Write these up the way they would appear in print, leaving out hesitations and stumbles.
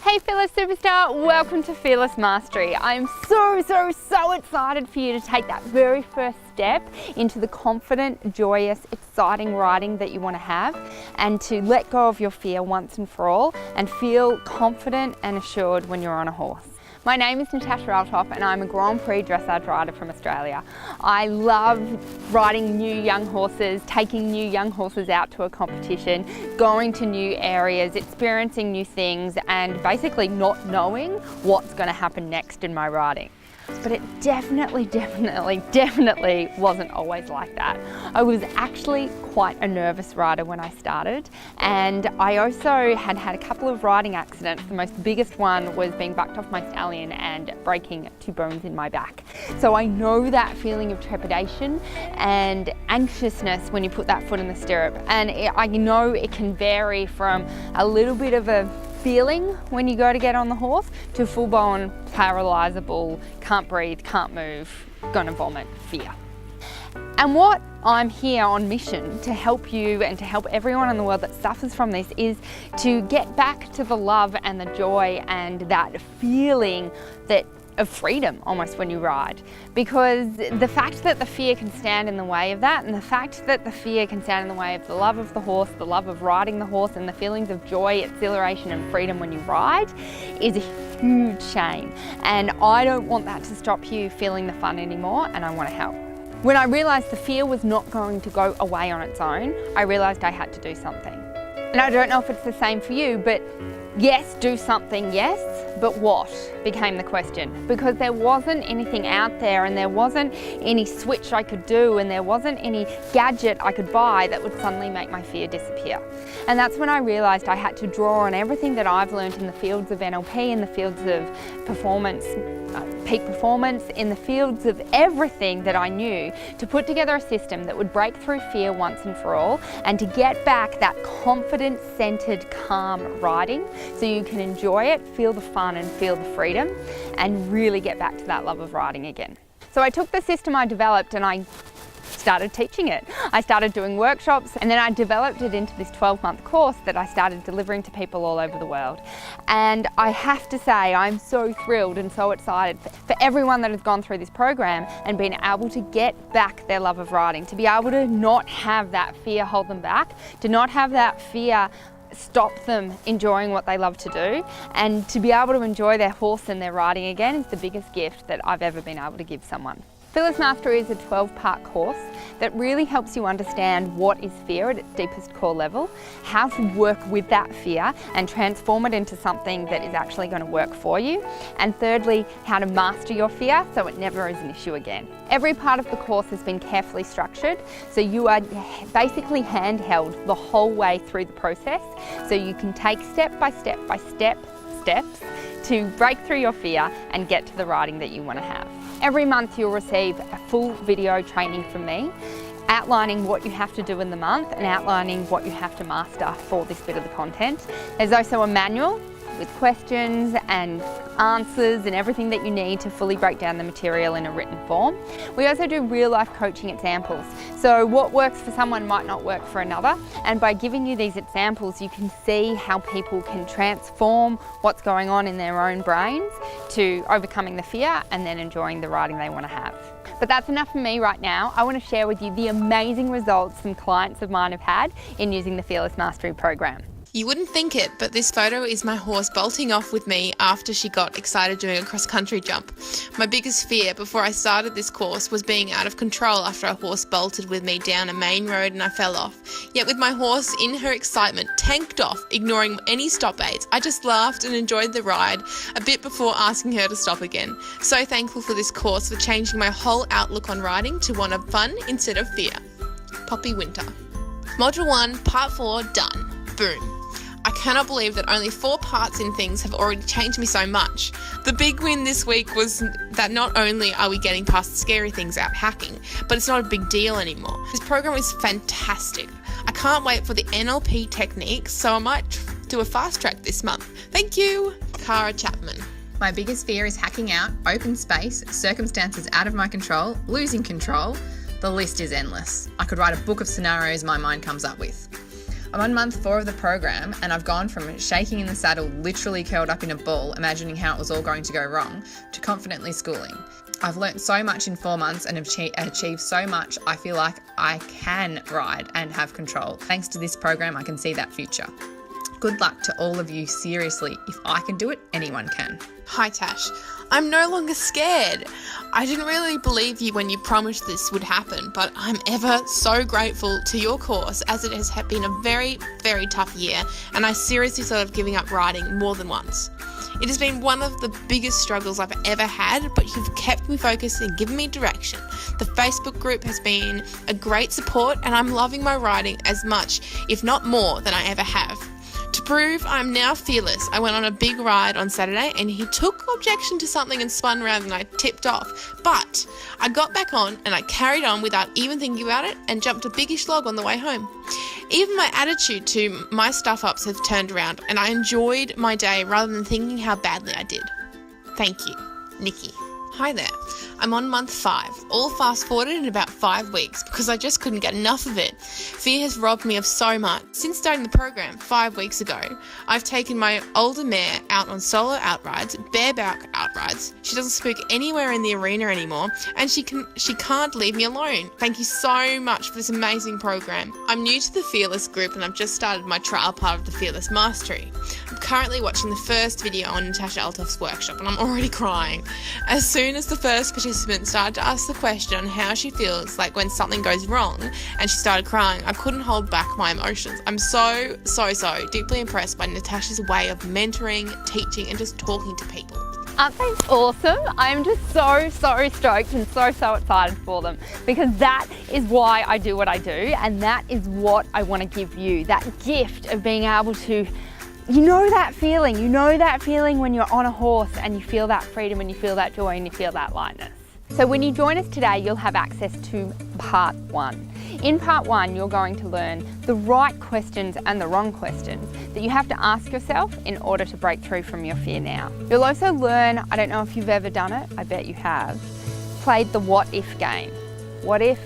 Hey Fearless Superstar, welcome to Fearless Mastery. I'm so excited for you to take that very first step into the confident, joyous, exciting riding that you want to have, and to let go of your fear once and for all and feel confident and assured when you're on a horse. My name is Tash and I'm a Grand Prix dressage rider from Australia. I love riding new young horses, taking new young horses out to a competition, going to new areas, experiencing new things, and basically not knowing what's going to happen next in my riding. But it definitely wasn't always like that. I was actually quite a nervous rider when I started, and I also had a couple of riding accidents. The most biggest one was being bucked off my stallion and breaking 2 bones in my back. So I know that feeling of trepidation and anxiousness when you put that foot in the stirrup, and I know it can vary from a little bit of a feeling when you go to get on the horse to full-blown paralysable, can't breathe, can't move, gonna vomit fear. And what I'm here on mission to help you and to help everyone in the world that suffers from this is to get back to the love and the joy and that feeling of freedom almost when you ride, because the fact that the fear can stand in the way of that, and the fact that the fear can stand in the way of the love of the horse, the love of riding the horse, and the feelings of joy, exhilaration and freedom when you ride is a huge shame. And I don't want that to stop you feeling the fun anymore, and I want to help. When I realised the fear was not going to go away on its own, I realised I had to do something. And I don't know if it's the same for you, but yes, do something, yes, but what became the question, because there wasn't anything out there, and there wasn't any switch I could do, and there wasn't any gadget I could buy that would suddenly make my fear disappear. And that's when I realised I had to draw on everything that I've learned in the fields of NLP, in the fields of performance, peak performance, in the fields of everything that I knew, to put together a system that would break through fear once and for all, and to get back that confident, centered, calm riding so you can enjoy it, feel the fun and feel the freedom, and really get back to that love of riding again. So I took the system I developed and I started teaching it. I started doing workshops, and then I developed it into this 12-month course that I started delivering to people all over the world. And I have to say, I'm so thrilled and so excited for everyone that has gone through this program and been able to get back their love of riding, to be able to not have that fear hold them back, to not have that fear stop them enjoying what they love to do, and to be able to enjoy their horse and their riding again is the biggest gift that I've ever been able to give someone. Fearless Mastery is a 12-part course that really helps you understand what is fear at its deepest core level, how to work with that fear and transform it into something that is actually going to work for you, and thirdly, how to master your fear so it never is an issue again. Every part of the course has been carefully structured, so you are basically handheld the whole way through the process, so you can take step by step steps to break through your fear and get to the riding that you want to have. Every month you'll receive a full video training from me, outlining what you have to do in the month and outlining what you have to master for this bit of the content. There's also a manual with questions and answers and everything that you need to fully break down the material in a written form. We also do real life coaching examples. So what works for someone might not work for another, and by giving you these examples you can see how people can transform what's going on in their own brains to overcoming the fear and then enjoying the riding they want to have. But that's enough for me right now. I want to share with you the amazing results some clients of mine have had in using the Fearless Mastery program. You wouldn't think it, but this photo is my horse bolting off with me after she got excited doing a cross-country jump. My biggest fear before I started this course was being out of control after a horse bolted with me down a main road and I fell off. Yet with my horse in her excitement tanked off, ignoring any stop aids, I just laughed and enjoyed the ride a bit before asking her to stop again. So thankful for this course for changing my whole outlook on riding to one of fun instead of fear. Poppy Winter. Module 1, Part 4, done. Boom. I cannot believe that only 4 parts in things have already changed me so much. The big win this week was that not only are we getting past the scary things out hacking, but it's not a big deal anymore. This program is fantastic. I can't wait for the NLP techniques, so I might do a fast track this month. Thank you. Cara Chapman. My biggest fear is hacking out, open space, circumstances out of my control, losing control. The list is endless. I could write a book of scenarios my mind comes up with. I'm on month 4 of the program and I've gone from shaking in the saddle, literally curled up in a ball, imagining how it was all going to go wrong, to confidently schooling. I've learnt so much in 4 months and have achieved so much. I feel like I can ride and have control. Thanks to this program, I can see that future. Good luck to all of you. Seriously, if I can do it, anyone can. Hi Tash, I'm no longer scared. I didn't really believe you when you promised this would happen, but I'm ever so grateful to your course, as it has been a very, very tough year, and I seriously thought of giving up riding more than once. It has been one of the biggest struggles I've ever had, but you've kept me focused and given me direction. The Facebook group has been a great support, and I'm loving my riding as much, if not more, than I ever have. To prove I'm now fearless, I went on a big ride on Saturday and he took objection to something and spun around and I tipped off. But I got back on and I carried on without even thinking about it and jumped a biggish log on the way home. Even my attitude to my stuff-ups have turned around and I enjoyed my day rather than thinking how badly I did. Thank you, Nikki. Hi there. I'm on month 5, all fast forwarded in about 5 weeks because I just couldn't get enough of it. Fear has robbed me of so much. Since starting the program 5 weeks ago, I've taken my older mare out on solo outrides, bareback outrides. She doesn't spook anywhere in the arena anymore and she can't leave me alone. Thank you so much for this amazing program. I'm new to the Fearless group and I've just started my trial part of the Fearless Mastery. I'm currently watching the first video on Natasha Altoff's workshop and I'm already crying. As soon as the first participant started to ask the question on how she feels like when something goes wrong and she started crying, I couldn't hold back my emotions. I'm so deeply impressed by Natasha's way of mentoring, teaching and just talking to people. Aren't they awesome? I'm just so stoked and so excited for them, because that is why I do what I do, and that is what I want to give you, that gift of being able to, you know that feeling when you're on a horse and you feel that freedom and you feel that joy and you feel that lightness. So when you join us today, you'll have access to part 1. In part 1, you're going to learn the right questions and the wrong questions that you have to ask yourself in order to break through from your fear now. You'll also learn, I don't know if you've ever done it, I bet you have, played the what if game. What if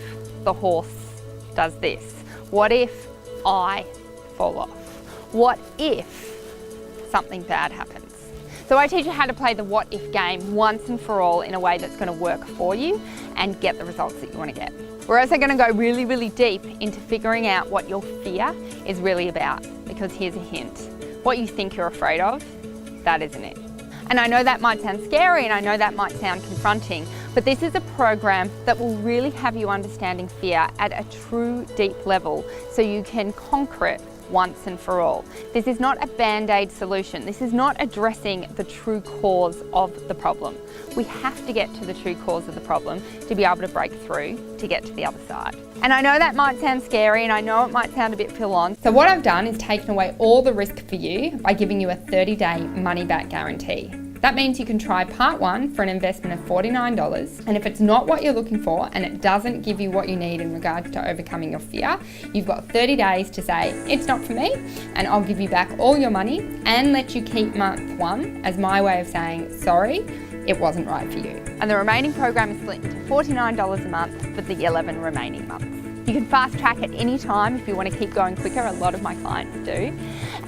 the horse does this? What if I fall off? What if something bad happens? So I teach you how to play the what if game once and for all in a way that's going to work for you and get the results that you want to get. We're also going to go really deep into figuring out what your fear is really about, because here's a hint. What you think you're afraid of, that isn't it. And I know that might sound scary and I know that might sound confronting, but this is a program that will really have you understanding fear at a true deep level so you can conquer it once and for all. This is not a band-aid solution. This is not addressing the true cause of the problem. We have to get to the true cause of the problem to be able to break through to get to the other side. And I know that might sound scary and I know it might sound a bit full on. So what I've done is taken away all the risk for you by giving you a 30-day money-back guarantee. That means you can try part 1 for an investment of $49, and if it's not what you're looking for and it doesn't give you what you need in regards to overcoming your fear, you've got 30 days to say, it's not for me, and I'll give you back all your money and let you keep month 1 as my way of saying, sorry, it wasn't right for you. And the remaining program is split into $49 a month for the 11 remaining months. You can fast track at any time if you want to keep going quicker. A lot of my clients do.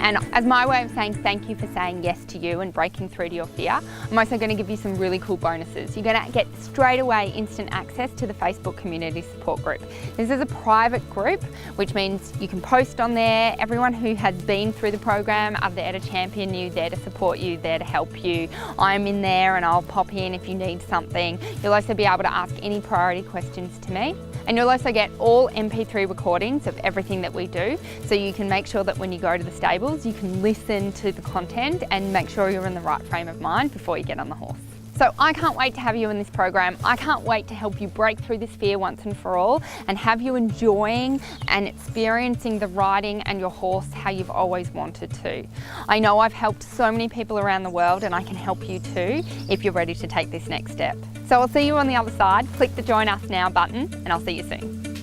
And as my way of saying thank you for saying yes to you and breaking through to your fear, I'm also going to give you some really cool bonuses. You're going to get straight away instant access to the Facebook community support group. This is a private group, which means you can post on there. Everyone who has been through the program are there to champion you, there to support you, there to help you. I'm in there and I'll pop in if you need something. You'll also be able to ask any priority questions to me. And you'll also get all MP3 recordings of everything that we do, so you can make sure that when you go to the stables, you can listen to the content and make sure you're in the right frame of mind before you get on the horse. So I can't wait to have you in this program. I can't wait to help you break through this fear once and for all and have you enjoying and experiencing the riding and your horse how you've always wanted to. I know I've helped so many people around the world and I can help you too if you're ready to take this next step. So I'll see you on the other side. Click the Join Us Now button and I'll see you soon.